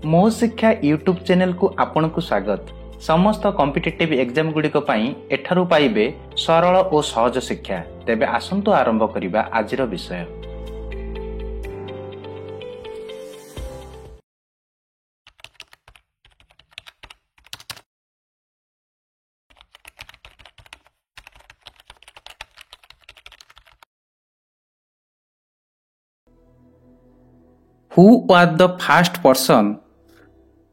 मो शिक्षा YouTube channel को आपन को स्वागत। समस्त कॉम्पिटिटिव एग्जाम गुड़िक एठारु पाइबे सरल और सहज शिक्षा। तेबे आसंतु आरंभ करिबा आजिर विषय। Who was the first person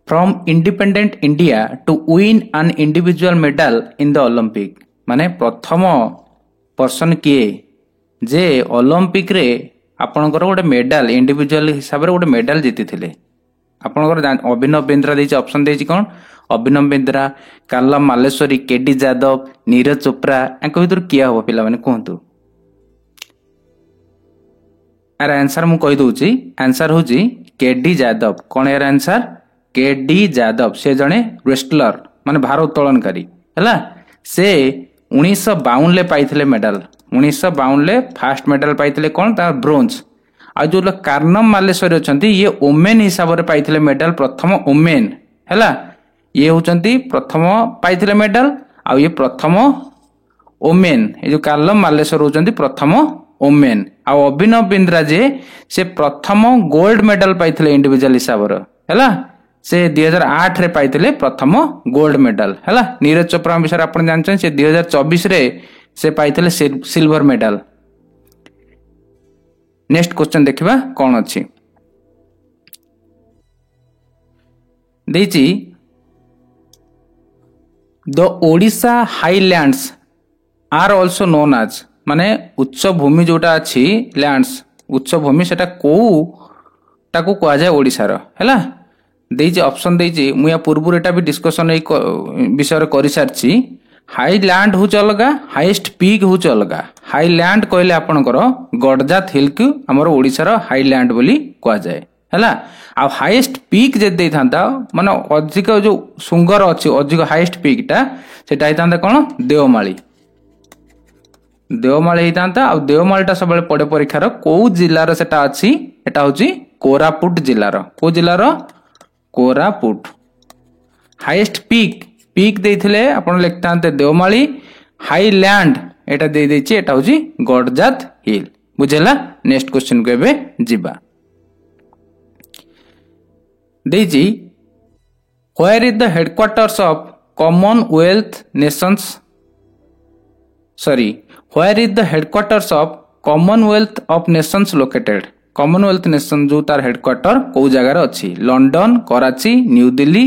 from independent India to win an individual medal in the Olympic? माने प्रथम पर्सन किए जे ओलंपिक रे आपनकर गोटे मेडल इंडिविजुअल हिसाब रे गोटे मेडल जीति थिले। आपनकर अभिनव बिंद्रा देछि ऑप्शन देछि कोन अभिनव बिंद्रा, कालम मालेश्वरी, केडी जादव, नीरज चोपड़ा एंको भितर किया हो पिला माने कहंतु। यार आंसर मु कहि दउची आंसर होची केडी जादव। कोन यार आंसर केडी जादव से जने रेस्टलर माने भारोत्तोलनकारी हैला। से 1952 ले पाइथिले मेडल। 1952 ले फर्स्ट मेडल पाइथिले कोन ता ब्रोंज। आ जो कार्नम मालेश्वरी अछंती ये ओमेन हिसाब रे पाइथिले मेडल प्रथम ओमेन हैला। ये होचंती प्रथम पाइथिले मेडल आ ये प्रथम ओमेन। ये जो कार्नम मालेश्वरी होचंती प्रथम ओमेन। आ अभिनव बिंद्रा जे से प्रथम गोल्ड मेडल पाइथिले इंडिविजुअल हिसाब रे हैला। से 2008 रे पाइथिले प्रथम गोल्ड मेडल हैला। नीरज चोपड़ा विषय आपण जानछन से 2024 रे से पाइथिले सिल्वर मेडल। नेक्स्ट क्वेश्चन देखिबा कोन अछि देछि the Odisha highlands are also known as माने उच्च भूमि जोटा अछि लैंड्स उच्च भूमि सेटा को ताकू कहा जाय ओडिसा रो हैला। देछि ऑप्शन देछि मु या पूर्व एटा भी डिस्कशन ए विषय रे करि सारछि। हाई लैंड हो अलगा, हाईएस्ट पीक हो अलगा। हाई लैंड कहले आपनकर गडजात हिल को हमर ओडिसा रो हाई लैंड बोली कहा जाय हैला। आ हाईएस्ट पीक जे देइ थांता माने अधिक जो सुंगर अछि अधिक हाईएस्ट पीक टा सेटा हि थांता कोन देवमाली। देवमाली हितांता आ देवमालीटा सब पड़े परीक्षार को जिल्लार सेटा अछि एटा होची कोरापुट जिल्लार। को जिल्लार कोरापुट। हाईएस्ट पीक पीक देइथिले आपण लिखतांते देवमाली। हाई लैंड एटा देइ दैछि एटा होची गडजात हिल। बुझेला। नेक्स्ट क्वेश्चन को एबे जिबा देइछि where is the headquarters of commonwealth nations Where is the headquarters of Commonwealth of Nations located? Commonwealth Nation जो तार हेडक्वार्टर को जगह अच्छी लंडन, कराची, न्यू दिल्ली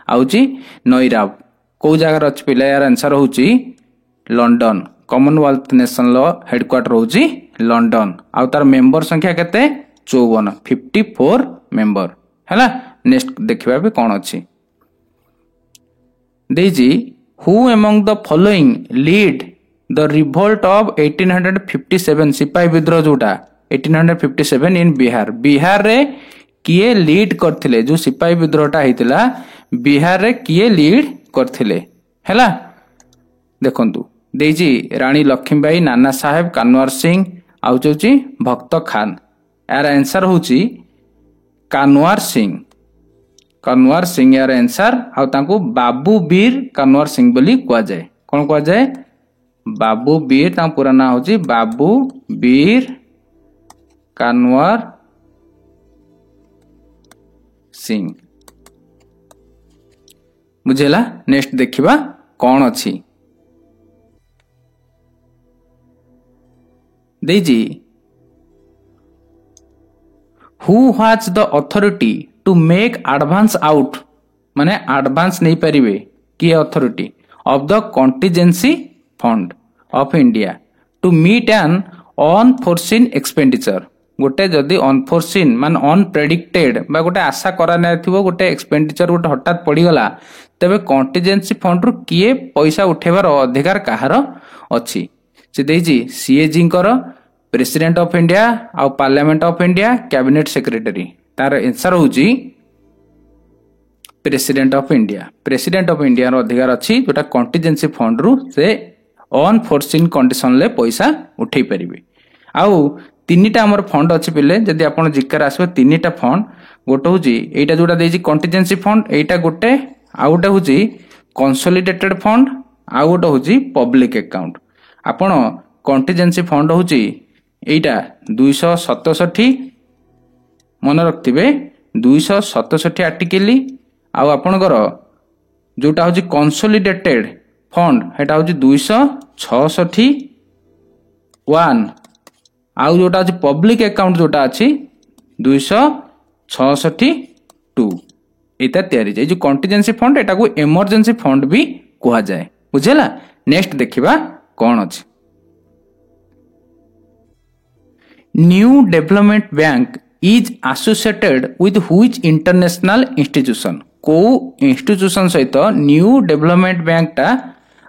आउची नोइराब को जगह अच्छी पिला यार आंसर होची लंडन। कॉमनवेल्थ नेशन लो हेडक्वार्टर होची लंडन। आउ तार मेंबर संख्या केते 54 मेंबर हैला। नेक्स्ट देखिबा भी कोन अछि देजी who among the following lead the revolt of 1857 सिपाही विद्रोह जोटा 1857 इन बिहार। बिहार रे किए लीड करथिले जो सिपाही विद्रोहटा हितला बिहार रे किए लीड करथिले हैला। देखंतु देजी रानी लक्ष्मीबाई, नाना साहेब, कानवार सिंह आउ चौची भक्त खान। यार आंसर होची कानवार सिंह। कानवार सिंह यार आंसर। आउ तांको बाबू वीर कानवार सिंह बोली कहा जाय। कोन कहा जाय बाबू वीर ता पूरा नाम होची बाबू वीर कानवार सिंह। बुझेला। नेक्स्ट देखिबा कोन अछि देजी who has the authority to make advance out माने एडवांस नहीं परिबे की authority of the contingency fund of India to meet an unforeseen expenditure. गोटे जदि अनफोर्सीन मान अनप्रेडिक्टेड बा गोटे आशा करा नै थिबो गोटे एक्सपेंडिचर गोटे हठात पड़ी गला तबे कॉन्टिजेंसी फंड रु किए पैसा उठेबार अधिकार काहार अछि से देजी सीएजी कर प्रेसिडेंट ऑफ इंडिया आ parliament of India cabinet secretary. तार आंसर होची president of India. President of India रो अधिकार अछि जोटा कॉन्टिजेंसी फंड रु से अनफोर्सीन कंडीशन ले पैसा उठै परिबे। आउ तीनटा आमर फंड अच्छे पिले जदि आप जिकार आसो तीनटा फंड गोटे हूँ यहाँ जोटा देखिए कंटीजेंसी फंड यहाँ गोटे आउ गोटे हूँ कंसोलिडेटेड फंड आउ गोटे हूँ पब्लिक अकाउंट आपण कंटीजेंसी फंड हूँ यहाँ 267 मन रखिथे 267 आर्टिकल आउ आपणकर जोटा हूँ कंसोलिडेटेड फंड हेटा हूँ 266 1 आउ जोटा हूँ पब्लिक अकाउंट जोटा अच्छी 266 2 एटा तैयारी जाए जो कंटीजेंसी फंड एटा को इमरजेंसी फंड भी कहा जाए बुझेला। नेक्स्ट देखिबा कौन अच्छी new development bank is associated with which international institution को इंस्टीट्यूशन सहित न्यू डेवलपमेंट बैंक टा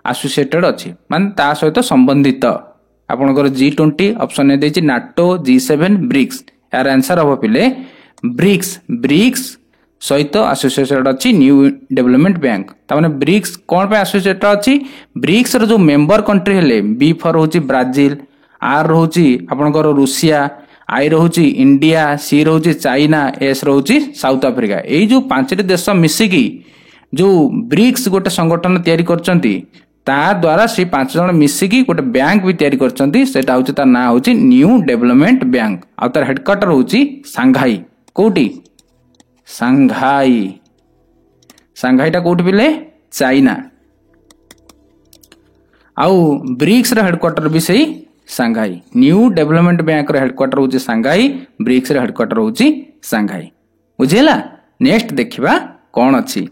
एसोसिएटेड अच्छी मान ता सहित संबंधित आपनकर G20 ऑप्शन देछि नाटो G7 ब्रिक्स यार आंसर हम पिले ब्रिक्स सहित एसोसिएटेड अच्छी न्यू डेवलपमेंट बैंक तामाने ब्रिक्स कौन पे एसोसिएटेड अच्छी ब्रिक्स रो जो मेंबर कंट्री हेले बी फॉर होची ब्राजील आर रोची आपनकर रूसिया आई रोची इंडिया सी रोची चाइना एस रोची साउथ अफ्रीका एई जो पांचटी देश मिसिकी जो ब्रिक्स गोटे संगठन तैयारी करचंती ता द्वारा से 5 जन मिसिकी गोटे बैंक भी तैयारी करचंती सेटा होची तार ना होची न्यू डेवलपमेंट बैंक आ तार हेडक्वार्टर होची सांघाई कोठी सांघाईटा कोठी बिले चाइना आउ ब्रिक्स रो हेडक्वार्टर भी सही सांघाई न्यू डेवलपमेंट बैंक रो हेडक्वार्टर होची सांघाई ब्रिक्स रो हेडक्वार्टर होची सांघाई बुझेला। नेक्स्ट देखिबा कौन अच्छी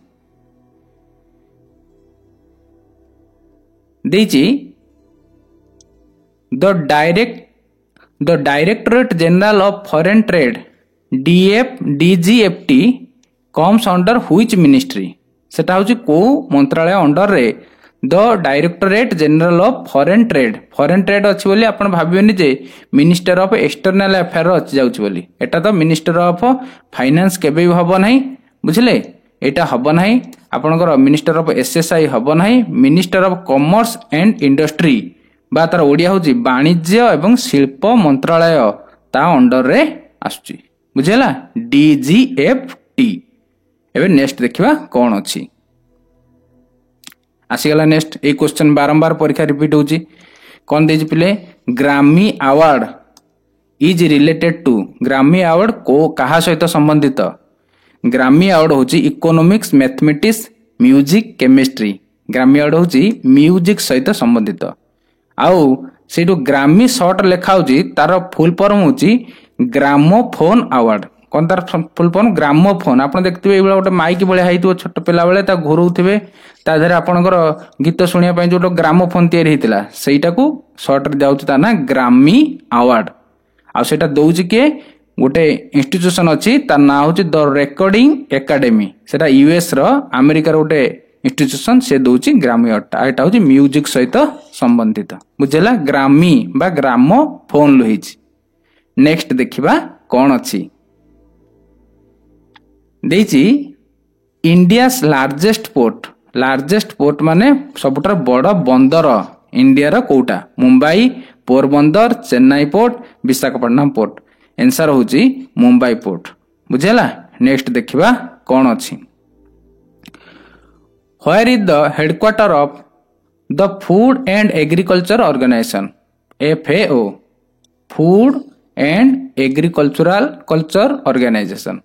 देची the directorate general of foreign trade DGFT comes under which ministry सेटा होची को मंत्रालय अंडर रे the directorate general of foreign trade अच्छी बोली आपण भाबिबेनी जे मिनिस्टर ऑफ एक्सटर्नल अफेयर अच्छी जाउची बोली एटा तो मिनिस्टर ऑफ फाइनेंस केबे भी हबो नाही बुझले एटा हबो नाही आपनकर मिनिस्टर ऑफ SSI हबो नाही minister of commerce and industry बा तार ओडिया होची वाणिज्य एवं शिल्प मंत्रालय ता अंडर रे आसुची बुझेला DGFT। एबे नेक्स्ट देखिबा कोन अछि आसीगला नेक्स्ट ए क्वेश्चन बारंबार परीक्षा रिपीट होची कौन देजी पिले Grammy award is related to Grammy award को कहा सहित संबंधित ग्रामी अवार्ड होची economics mathematics music chemistry Grammy award होची म्यूजिक सहित संबंधित आउ सेटू ग्रामी शॉर्ट लेखा होची तार फुल फॉर्म होची ग्रामोफोन अवार्ड कौन तार फुल फॉर्म ग्रामोफोन आपण देखथिबे एबला गोटे माइक बळे हाइतो छोट पिला बळे ता घुरउथिबे ता धरे आपनकर गीत सुनिया पय जो ग्रामोफोन तयारी हितला सेटा को शॉर्ट रे जाउची ता ना ग्रामी अवार्ड आ सेटा दउची के गोटे इंस्टीट्यूशन अछि तार नाम होची द रेकॉर्डिंग एकेडमी सेटा यूएस रो अमेरिका रो गोटे इंस्टीट्यूशन से दउची ग्रामी अवार्ड एटा होची म्यूजिक सहित संबंधित बुझेला ग्रामी बा ग्रामोफोन लोहिची। नेक्स्ट देखिबा कोन अछि देची इंडिया लार्जेस्ट पोर्ट माने सबुठार बड़ बंदर इंडिया रो कोटा Mumbai Porbandar Chennai port Visakhapatnam port answer होची मुंबई पोर्ट बुझेला। नेक्स्ट देखिबा कोन अछि where is the headquarter of the food and agriculture organisation FAO food and agricultural culture organisation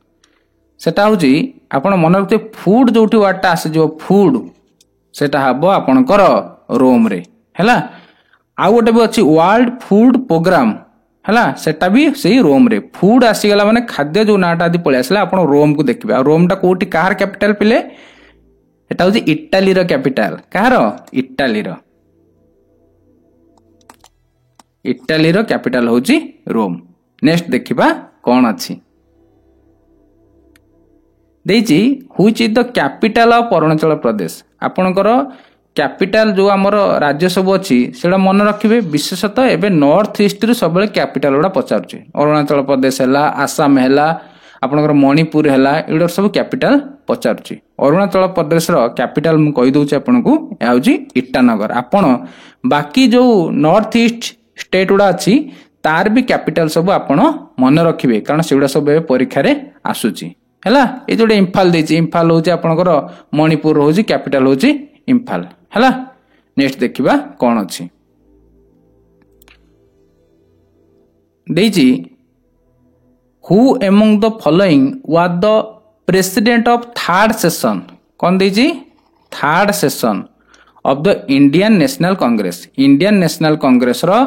सेटा होची आपण मन रखते फूड जोठी वाटा आसे जो फूड सेटा हबो आपनकर रोम रे हैला आ गोटे भी अछि वर्ल्ड फूड प्रोग्राम हैला सेटा भी सेही रोम रे फूड आसी गला माने खाद्य जो नाटा आदि पळे आसला आपण रोम को देखिबा रोम टा कोठी कार कैपिटल पिले एटा होची इटाली रो कैपिटल कार इटाली रो कैपिटल होची रोम। नेक्स्ट देखिबा कोन अछि देची which is the capital of Arunachal Pradesh आपनकर कैपिटल जो आमर राज्य सब अच्छी सेटा मन रखिबे विशेषतः एबे नॉर्थ ईस्ट रु सबले कैपिटल गुडा पचारुचे अरुणाचल प्रदेश हैला आसाम हैला आपनकर मणिपुर हैला एडर सब कैपिटल पचारुचे अरुणाचल प्रदेश रो कैपिटल मु कहि दउचे आपनको या होची ईटानगर आपण बाकी जो नॉर्थ ईस्ट स्टेट गुडा अछि तार भी कैपिटल सब आपण मन रखिबे कारण सेगुडा सब परीक्षा रे आसुची हैला ए जोडे इम्फाल देछि इम्फाल होची आपनकर मणिपुर होची कैपिटल होची इम्फाल हैला नेक्स्ट देखिबा कोन अछि देछि who among the following was the president of third session कोन देछि third session of the Indian National Congress रो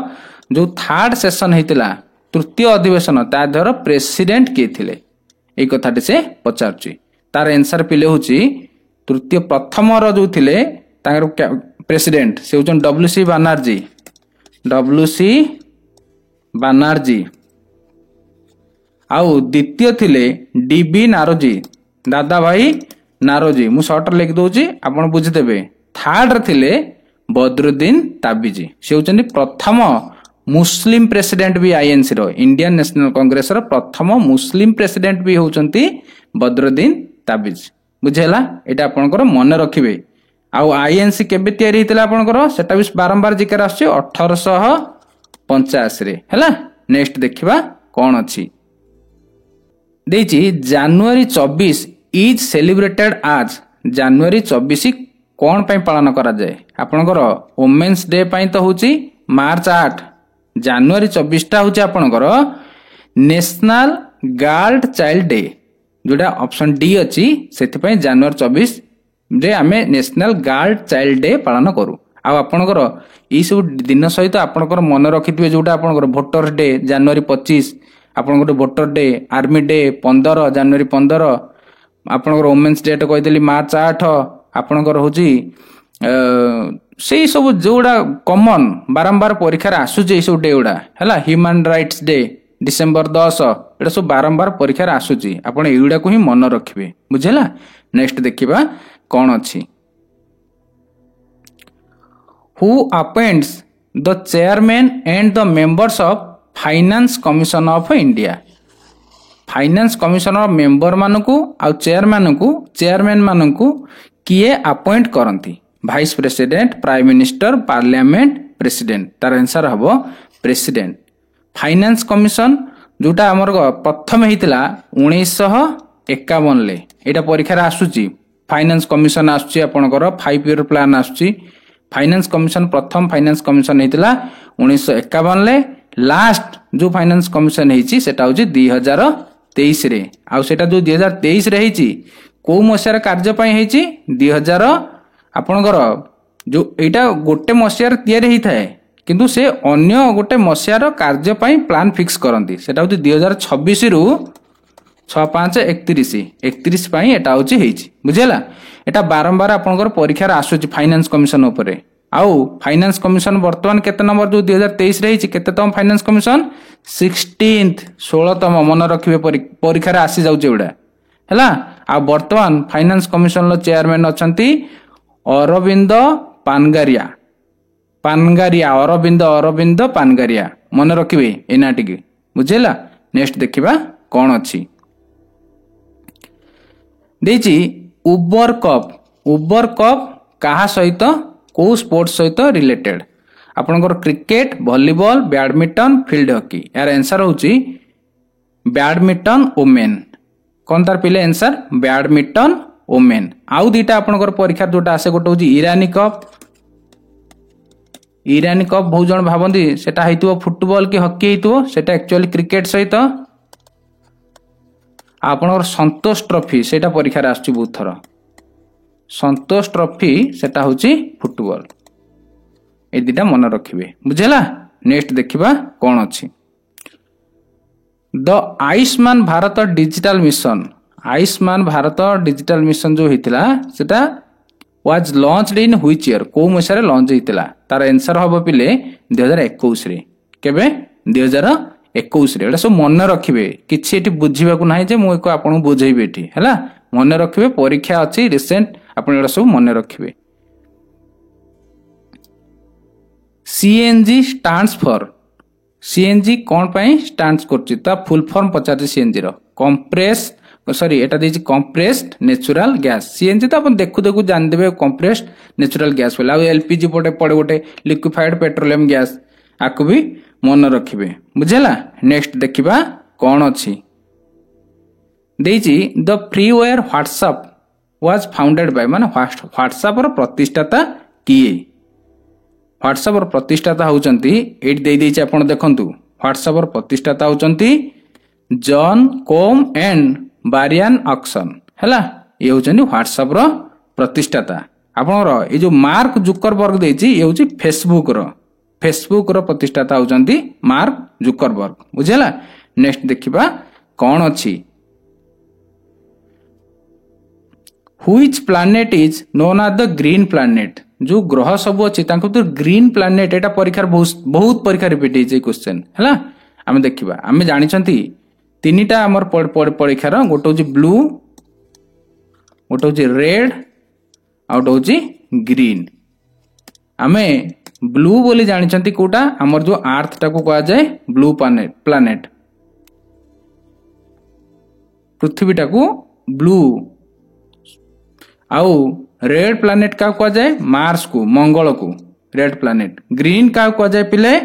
जो थर्ड सेशन हेतिला तृतीय अधिवेशन ता धर प्रेसिडेंट के थिले ए कथाटे से पचारची तार आंसर पिले होची तृतीय प्रथम रो जो थिले तांगर प्रेसिडेंट से होचन डब्ल्यूसी बानर्जी आउ द्वितीय थिले डीबी नारोजी दादा भाई नारोजी मु शॉर्ट लिख दोची आपण बुझि देबे थर्ड रे थिले बदरुद्दीन ताबिजी से होचन प्रथम मुस्लिम प्रेसिडेंट भी आईएनसी रो इंडियन नेशनल कांग्रेस रो प्रथम मुस्लिम प्रेसिडेंट भी होचंती बदरुद्दीन ताबिज बुझेला एटा आपनकर मन रखिबे आउ आईएनसी केबे तयारी हितला आपनकर सेटा भी बारंबार जिकर आछे 1885 रे हैला नेक्स्ट देखिबा कोन अछि देछि जनवरी 24 इज सेलिब्रेटेड आज जनवरी 24 कोन पय पालन करा जाय आपनकर वुमेन्स डे पय तो होची मार्च 8 जनवरी 24 टा होची आपनकर नेशनल गर्ल चाइल्ड डे जोडा ऑप्शन डी अछि सेति पय जनवरी 24 जे आमे नेशनल गर्ल चाइल्ड डे पालन करू आ आपनकर ई सब दिन सहित आपनकर मन रखितबे जोडा आपनकर वोटर डे जनवरी 25 आपनकर वोटर डे आर्मी डे 15 जनवरी 15 आपनकर वुमेन्स डे तो कहितली मार्च 8 आपनकर होची से सब जोड़ा कॉमन बारंबार परीक्षा आसुचे सब डे गुड़ा है ह्यूमन राइट्स डे डिसेम्बर 10 एटा सब बारंबार परीक्षा आसुची आपण एगुड़ा को ही मन रखिबे बुझेला नेक्स्ट देखिबा कोन अछि who appoints the chairman and the members of finance commission of India finance commission of member मानकू आ चेयरमैन मानकू किए अपॉइंट करंती vice president prime minister parliament president तार आंसर हबो प्रेसिडेंट फाइनेंस कमिशन जोटा हमर प्रथम हेतिला 1951 ले एटा परीक्षा आसुची फाइनेंस कमिशन आसुची आपनकर 5 ईयर प्लान आसुची फाइनेंस कमिशन प्रथम फाइनेंस कमिशन हेतिला 1951 ले लास्ट जो फाइनेंस कमिशन हेची सेटा होची 2023 रे आ सेटा जो 2023 रे हेची को मसियार कार्य पय हेची 2000 आपनकर जो एटा गोटे मसियार तयारी हेई थाए किंतु से अन्य गोटे मसियार कार्य पय प्लान फिक्स करंती सेटा होची 2026 रु 6531 पय एटा होची हेची बुझेला एटा बारंबार आपनकर परीक्षा आसुची फाइनेंस कमिशन ऊपर आउ फाइनेंस कमिशन वर्तमान केते नंबर जो 2023 रे हेची केते तम फाइनेंस कमिशन 16तम मन रखिबे परीक्षा आसी जाउची एडा हैला आ वर्तमान फाइनेंस कमिशन लो चेयरमैन अछंती अरविंद पानगारिया अरविंद पानगारिया मन रखिबे एना टिके बुझेला नेक्स्ट देखिबा कोन अछि देछि उबर कप काहा सहित को स्पोर्ट्स सहित रिलेटेड आपनकर cricket volleyball badminton field hockey यार आंसर होची बैडमिंटन वुमेन कोन तार पिले आंसर बैडमिंटन वुमेन आउ दीटा आपनकर परीक्षा जोटा आसे गोटे होची ईरानी कप बहुत जन भाबंती सेटा हेतुओ फुटबॉल की हॉकी हेतुओ सेटा एक्चुअली क्रिकेट सहित आपनकर संतोष ट्रॉफी सेटा परीक्षा रे आछी बहुत थर संतोष ट्रॉफी सेटा होची फुटबॉल ए दीटा मन रखिबे बुझेला नेक्स्ट देखिबा कोन अछि the Ayushman Bharat digital mission जो हितला सेटा was launched in which year को मसिया रे लॉन्च हितला तार आंसर हबो पिले 2021 रे केबे 2021 रे एटा सब मन रखिबे किछि एटी बुझिबा को नाही जे मु एको आपन बुझेइबे एटी हैला मन रखिबे परीक्षा अछि रिसेंट आपन एटा सब मन रखिबे सीएनजी स्टैंड्स फॉर सीएनजी कोन पय स्टैंड्स करछि ता फुल फॉर्म पचाछि सीएनजी रो एटा देछि कंप्रेस्ड नेचुरल गैस सीएनजी तो अपन देखु जान देबे कंप्रेस्ड नेचुरल गैस बोला एलपीजी पड़े गोटे लिक्विफाइड पेट्रोलियम गैस आकु भी मन रखिबे बुझेला। नेक्स्ट देखिबा कौन अछि देइछि the freeware WhatsApp was founded by माने व्हाट्सएप रो प्रतिष्ठाता किए। व्हाट्सएप रो प्रतिष्ठाता होचंती एट देइ देइछि आपण देखंतु व्हाट्सएप रो प्रतिष्ठाता होचंती Jan Koum and Brian Acton हैला ये होचंती व्हाट्सएप रो प्रतिष्ठाता। आपनर ए जो मार्क जुकरबर्ग देइछि ये होछि फेसबुक रो प्रतिष्ठाता होचंती मार्क जुकरबर्ग बुझेला। नेक्स्ट देखिबा कौन अछि which planet is known as the green planet. जो ग्रह सब अछि तांको तो ग्रीन प्लैनेट एटा परीक्षा बहुत परीक्षा रिपीट हे क्वेश्चन हैला। आमे देखिबा आमे जानि छंती तीनटा हमर परीक्षा रो गोटे होछि ब्लू गोटे होछि रेड आउट होछि ग्रीन। आमे ब्लू बोली जानि छंती कोटा हमर जो अर्थ टाको कहा जाय ब्लू प्लैनेट पृथ्वी टाको ब्लू आउ रेड प्लैनेट का कहा जाए मार्स को मंगल को रेड प्लैनेट। ग्रीन का कहा जाए पिले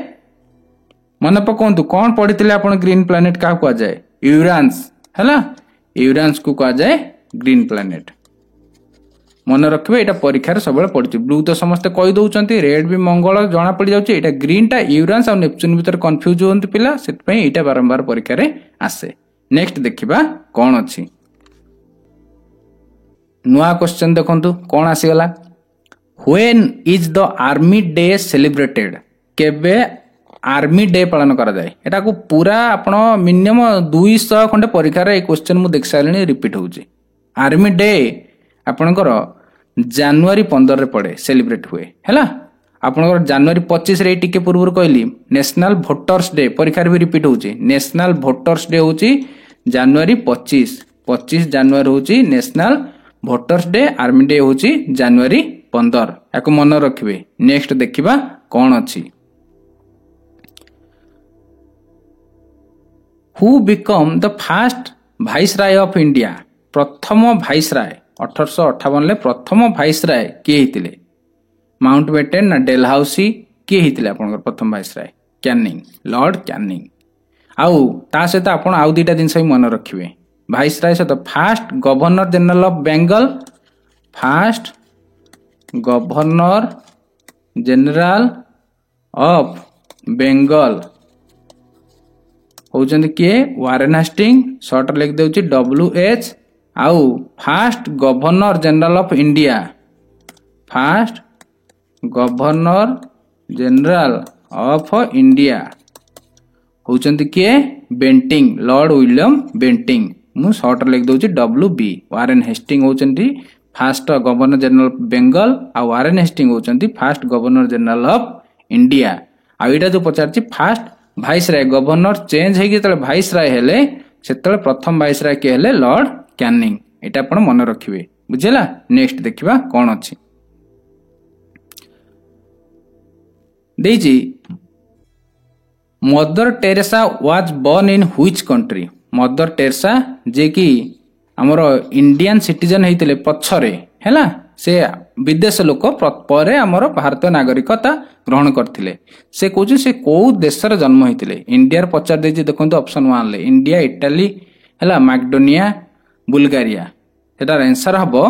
मन पकंतु कौन पढ़िथिले आपण ग्रीन प्लैनेट का कहा जाए यूरानस हैला यूरानस को कहा जाए ग्रीन प्लैनेट मन रखिबे। एटा परीक्षा रे सबले पड़छि ब्लू तो समस्त कहि दउचंती रेड भी मंगल जणा पड़ी जाउछि एटा ग्रीन टा यूरानस और नेपच्यून भीतर कंफ्यूज होंत पिला सेत पई एटा बारंबार परीक्षा रे आसे। नेक्स्ट देखिबा कौन अछि नुआ क्वेश्चन देखंतु कौन आसीगला when is the army day celebrated केबे आर्मी डे पालन करा जाए। एटा को पूरा आपण मिनिमम 200 खंडे परीक्षा रे क्वेश्चन मु देख सारणी रिपीट होउची। आर्मी डे आपणकर जनवरी 15 रे पड़े सेलिब्रेट हुए हैला। आपणकर जनवरी 25 रे टिके पूर्व कहली नेशनल वोटर्स डे परीक्षा रे भी रिपीट होउची। नेशनल वोटर्स डे होउची जनवरी 25 जनवरी होउची national voters day army day होउची जनवरी 15 याको मन रखिबे। नेक्स्ट देखिबा कौन अछि who become the first viceroy of India. प्रथम वाइसराय 1858 ले प्रथम वाइसराय के हितिले माउंटबेटन ना डेलहाउसी के हितिले आपनकर प्रथम वाइसराय कैनिंग लॉर्ड कैनिंग। आउ ता सहित आपण आउ दुटा दिन सही मन रखिबे वाइसराय सहित first governor general of Bengal first governor general of Bengal होचंदी के वारेन हेस्टिंग शॉर्ट लिख देउची WH आउ first governor general of India first governor general of India होचंदी के बेंटिंग लॉर्ड विलियम बेंटिंग मु शॉर्ट लिख दउची WB। वारेन हेस्टिंग होचंदी first governor general of Bengal आ वारेन हेस्टिंग होचंदी first governor general of India. आ एटा जो पचारची फर्स्ट वाइसराय गवर्नर चेंज हे तले वाइसराय हेले सेतले प्रथम वाइसराय के हेले लॉर्ड कैनिंग एटा आपण मन रखिबे बुझेला। नेक्स्ट देखिबा कोन अछि देजी Mother Teresa was born in which country. Mother Teresa जे कि हमरो इंडियन सिटीजन हेतिले पछरे हैला से विदेश लोक परे हमरो भारतीय नागरिकता ग्रहण करथिले। से कोजि से को देश रे जन्म हेतिले इंडिया रे पचार देजी देखंतु ऑप्शन 1 ले इंडिया इटाली हैला मैकडोनिया बुल्गारिया एटार आंसर हबो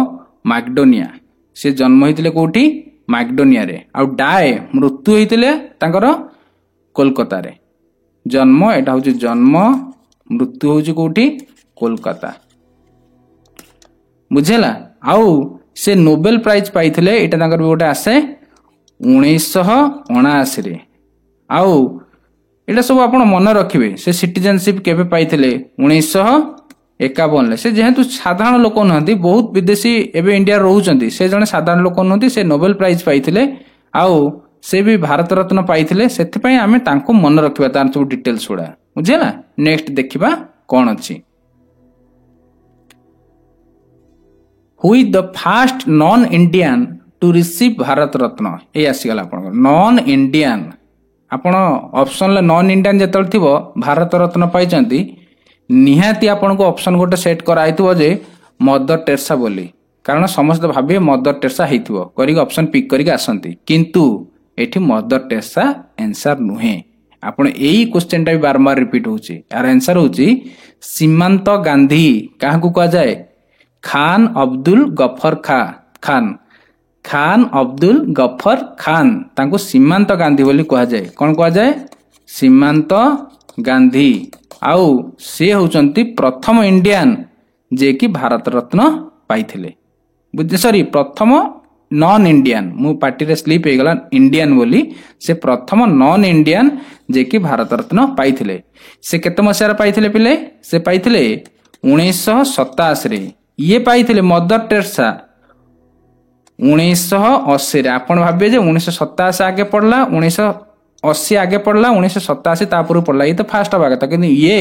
मैकडोनिया। से जन्म हेतिले कोठी मैकडोनिया रे आ डाए मृत्यु हेतिले तांकर कोलकाता रे जन्म एटा होची जन्म मृत्यु होची कोठी कोलकाता बुझेला। आउ से नोबेल प्राइज पाइथिले एटा तांकर गोटे आसे 1979 रे। आउ एटा सब आपण मन रखिबे से सिटीजनशिप केबे पाइथिले 1951 ले। से जेहेतु साधारण लोक नहंती बहुत विदेशी एबे इंडिया रहउचंती से जने साधारण लोक नहंती से नोबेल प्राइज पाइथिले आउ से भी भारत रत्न पाइथिले सेति पई आमे तांको मन रखिबा तार सब डिटेल्स उडा बुझेला। नेक्स्ट देखिबा कोन अछि who is the first non Indian to receive Bharat Ratna. ए आसीगला आपण नॉन इंडियन आपण ऑप्शन ले नॉन इंडियन जेतल थिबो भारत रत्न पाइचंती निहाती आपण को ऑप्शन गोटे सेट कराइथिबो जे मदर टेरेसा बोली कारण समस्त भाबे मदर टेरेसा हेतिबो करी ऑप्शन पिक करी आसंती किंतु एठी मदर टेरेसा आंसर नुहे आपण एई क्वेश्चन टा भी बारंबार रिपीट होची यार आंसर होची सीमांत गांधी काहाकू कहा जाए खान अब्दुल गफर खान खान अब्दुल गफर खान तांको सीमांत गांधी बोली कहा जाए कौन कहा जाए सीमांत गांधी आउ से होचंती प्रथम इंडियन जे कि भारत रत्न पाइथिले बुझे सॉरी प्रथम नॉन इंडियन मु पार्टी रे स्लिप हे गला इंडियन बोली से प्रथम नॉन इंडियन जे कि भारत रत्न पाइथिले से केते मसिया पाइथिले पिले से पाइथिले 1987 रे ये पाइथिले मदर टेरेसा 1980 रे आपण भाबे जे 1987 आगे पड़ला 1980 आगे पड़ला 1987 तापुर पड़ला ये तो फास्ट भाग था कि ये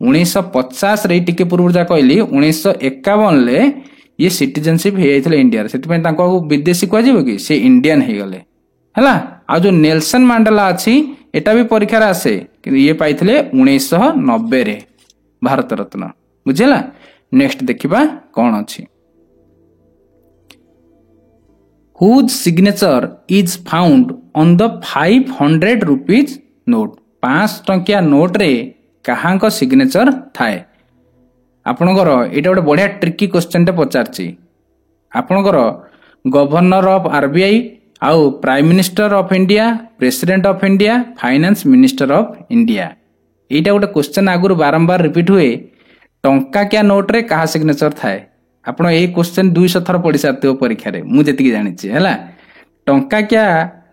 1950 रे टिके पूर्व जा कहली 1951 ले ये सिटीजनशिप हे जाइथिले इंडिया से विदेशी कह कि से इंडियन हे गले हैला आ जो नेल्सन मांडेला अछि एटा भी परीक्षा रे आसे कि ये पाइथिले 1990 रे भारत रत्न बुझेला नेक्स्ट देखिबा कोन अछि whose signature is found on the 500 rupees note 5 टंकिया नोट रे काहांको सिग्नेचर थाए आपणकर एटा गोटे बढ़िया ट्रिकी क्वेश्चन टे पचारछि आपणकर गवर्नर ऑफ आरबीआई आउ prime minister of India president of India finance minister of India एटा गोटे क्वेश्चन आगुर बारंबार रिपीट हुए टंका क्या नोट रे कहा सिग्नेचर थाए आपण ए क्वेश्चन 200 थर पढ़ी सारथियो परीक्षा रे मु जेतिकी जानिछि हैला टंका क्या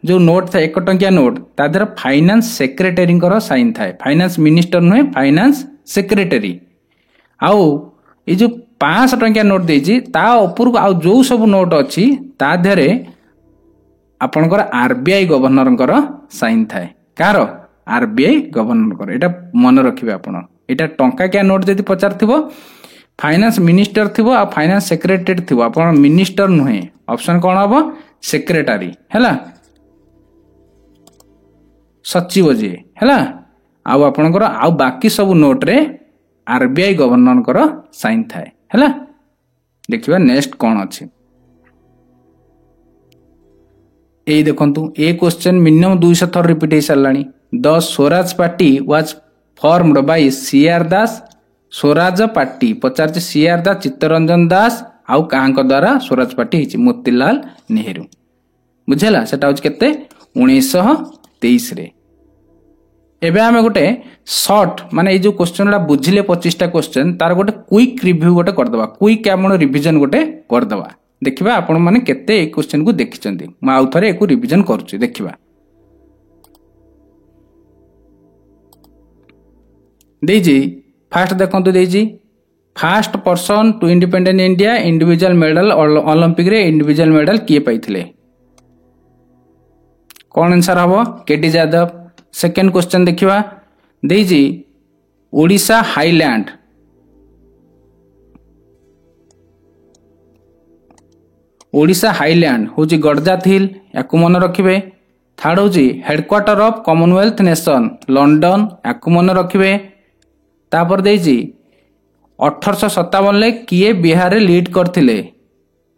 जो नोट था 1 टंकिया नोट ता देर फाइनेंस सेक्रेटरी साइन थाए फाइनेंस मिनिस्टर नुहे फाइनेंस सेक्रेटरी आउ ये जो 500 टंकिया नोट देछि ता ऊपर को आउ जो सब नोट अछि ता देरे आपनकर आरबीआई गवर्नर साइन थाए कार आरबीआई गवर्नर एटा मन रखिबे आपण एटा टंका क्या नोट जदि पचारथिबो फाइनेंस मिनिस्टर थिबो आ फाइनेंस सेक्रेटरी थिबो आपण मिनिस्टर नुहे ऑप्शन कोन हबो सेक्रेटरी हैला सचिव जे हैला आउ आपनकर आउ बाकी सब नोट रे आरबीआई गवर्नर साइन थाए हैला देखिबा नेक्स्ट कोन अछि ए देखंतु ए क्वेश्चन मिनिमम 200 थर रिपीट हे सरलानी the Swaraj party was formed by C R Das Swaraj party पचार सीआर दास चित्तरंजन दास आउ काहांक द्वारा स्वराज पार्टी हिची मोतीलाल नेहरू बुझेला सेटा होच केते 1923 रे एबे हमें गोटे शॉर्ट माने ए जो क्वेश्चन ला बुझिले 25 टा क्वेश्चन तार गोटे क्विक रिव्यू गोटे कर दबा क्विक आपण रिवीजन गोटे कर दबा देखिबा आपण माने केते ए क्वेश्चन को देखिचंदी म आउ थरे एको रिवीजन करूची देखिबा देजी फास्ट देखंतु देजी first person to independent India individual medal Olympic रे इंडिविजुअल मेडल किए पाइथिले कौन आंसर हबो केडी यादव सेकंड क्वेश्चन देखिबा देजी ओडिशा हाईलैंड ओडिशा हाईलैंड होची गडजात हिल याकु मन रखिबे थर्ड होची headquarter of commonwealth nation London याकु मन रखिबे तापर देजी 1857 ले किए बिहार रे लीड करथिले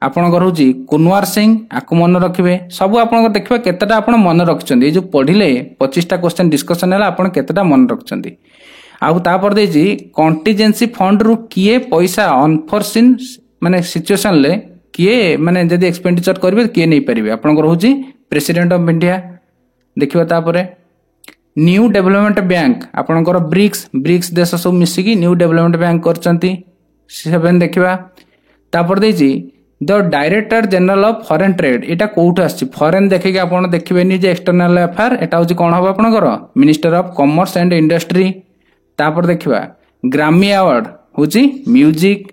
आपनकर होची कुनवार सिंह आकु मन रखिबे सब आपनकर देखिबा केतेटा आपन मन रखचंदी ए जो पढिले 25 टा क्वेश्चन डिस्कशन हैला आपन केतेटा मन रखचंदी आउ तापर देजी कंटीजेंसी फंड रु किए पैसा अनफोर्सिन माने सिचुएशन ले किए माने जदी एक्सपेंडिचर करबे किए नै परिबे आपनकर होची प्रेसिडेंट ऑफ इंडिया देखिबा तापरे न्यू डेवलपमेंट बैंक आपनकर ब्रिक्स देश सब मिसिकी न्यू डेवलपमेंट बैंक करचंती 7 देखिबा तापर देजी the director general of foreign trade एटा कोउठ आछि फॉरेन देखि के आपण देखिबेनी जे एक्सटर्नल अफेयर एटा होची कोन हबो आपनकर minister of commerce and industry तापर देखिबा ग्रामी अवार्ड होची म्यूजिक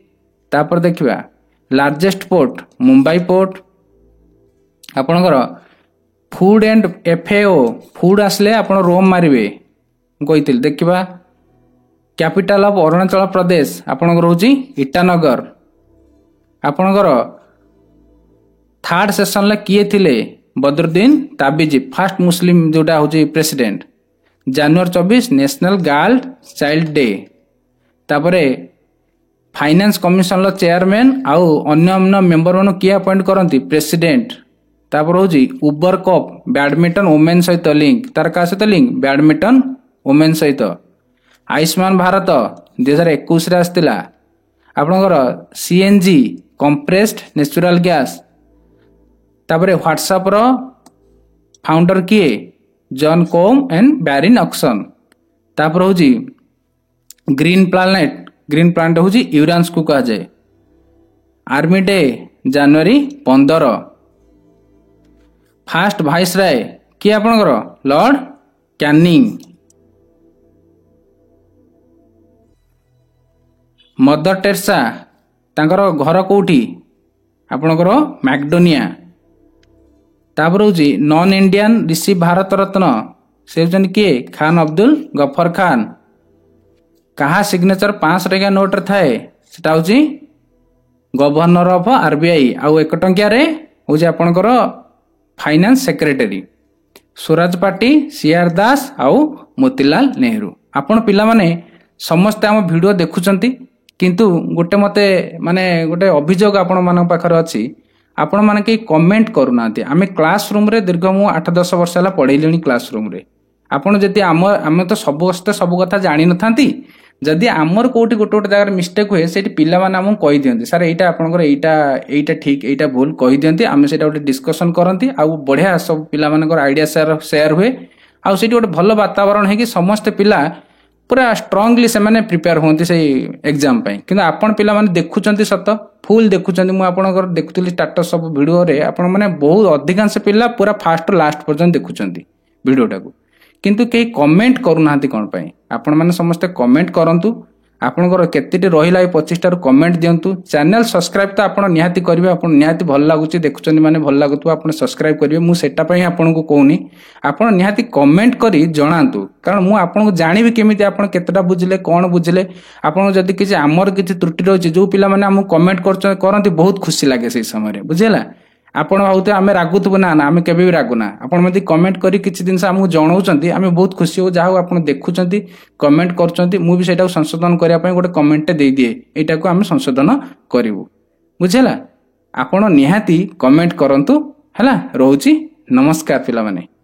तापर देखिबा लार्जेस्ट पोर्ट मुंबई पोर्ट आपनकर फूड एंड एफएओ फूड आसले आपण रोम मारिबे कहितिल देखिबा कैपिटल ऑफ अरुणाचल प्रदेश आपनकर होची ईटानगर आपनकर थर्ड सेशन ले किए थिले बदरुद्दीन ताबिजी फर्स्ट मुस्लिम जोटा होची प्रेसिडेंट जनवरी 24 नेशनल गर्ल चाइल्ड डे तापरे फाइनेंस कमिशन लो चेयरमैन आउ अन्य अन्य मेंबर मन किए अपॉइंट करंती प्रेसिडेंट तापर हूँ उबर कप बैडमिंटन वुमेन सहित लिंक तार क्या सहित लिंक बैडमिंटन वुमेन सहित आयुष्मान भारत 2021 आसला आपणकर सीएनजी कंप्रेस्ड नेचुरल गैस तापर व्हाट्सएप रो फाउंडर किए Jan Koum and Brian Acton तापर हूँ ग्रीन प्लानेट हूँ यूरान्स को कहा जाए आर्मी डे जनवरी 15 फास्ट भाइस राय किए आपणकर लॉर्ड कैनिंग मदर टेरेसा तांकर घर कोठी आपणकर मैकडोनिया तापर हूँ नॉन इंडियन रिसीव भारत रत्न से होचन किए खान अब्दुल गफर खान कहा सिग्नेचर 500 टंका नोट रे थाए सेटा हूँ गवर्नर ऑफ आरबीआई आउ 1 टंकिया रे हूँ आपणकर finance secretary Swaraj party C R Das आउ मोतीलाल नेहरू आपण पिला माने समस्त आम वीडियो देखुचंती किंतु गोटे मते माने गोटे अभियोग आपण मान पाखरे अछि आपण माने के कमेंट करूना आम क्लासरूम रे दीर्घ मु 8-10 वर्ष हला पढ़ेलिनी क्लासरूम रे आपण जति आम तो सब कथा जानि नथांती जदि आमर कोठी गोटे गोटे जगह मिस्टेक हुए से पिला माने हमहु कहि दियंती सर एटा आपनकर एटा ठीक एटा भूल कहि दियंती आमे सेटा गोटे डिस्कशन करंती आ बढ़िया सब पिला मानकर आइडिया शेयर हुए आ सेठी गोटे भल वातावरण है कि समस्त पिला पूरा स्ट्रांगली से माने प्रिपेयर होती से एग्जाम पाई किंतु आपण पिला माने देखुचंती सत फुल देखुचंती मु आपनकर देखुतली स्टेटस सब वीडियो रे आपण माने बहुत अधिकांश पिला पूरा फास्ट लास्ट पर्यंत देखुचंती वीडियोटा को किंतु कई कमेंट करूनाहांती कोन पाई आपण माने समस्त कमेंट करंतु आपनकर केतेटी रहिला 25 रु कमेंट दियंतु चैनल सब्सक्राइब तो आपण निहाती करिवे आपण निहाती भल लागुची देखुचंती माने भल लागुतु आपण सब्सक्राइब करिवे मु सेटा पई आपण को कहूनी आपण निहाती कमेंट करी जणांतु कारण मु आपण को जानिबी केमिति आपण केतेटा बुझिले कोन बुझिले आपण जदी किछि आमर किछि त्रुटि रहछि जो पिला माने हम कमेंट करंती बहुत खुशी लागे से समय रे बुझिला आपण भावते आमे रागुतबो ना आमे केबे भी रागुना आपण मते कमेंट करी किछि दिन से हमहु जणाउचंती आमे बहुत खुशी हो जाहो आपण देखुचंती कमेंट करचंती मु भी सेटा संशोधन करिया पई गोटे कमेंट दे दिए एटा को आमे संशोधन करिवु बुझिला आपण निहाती कमेंट करंतु हला रहउची नमस्कार पिला माने।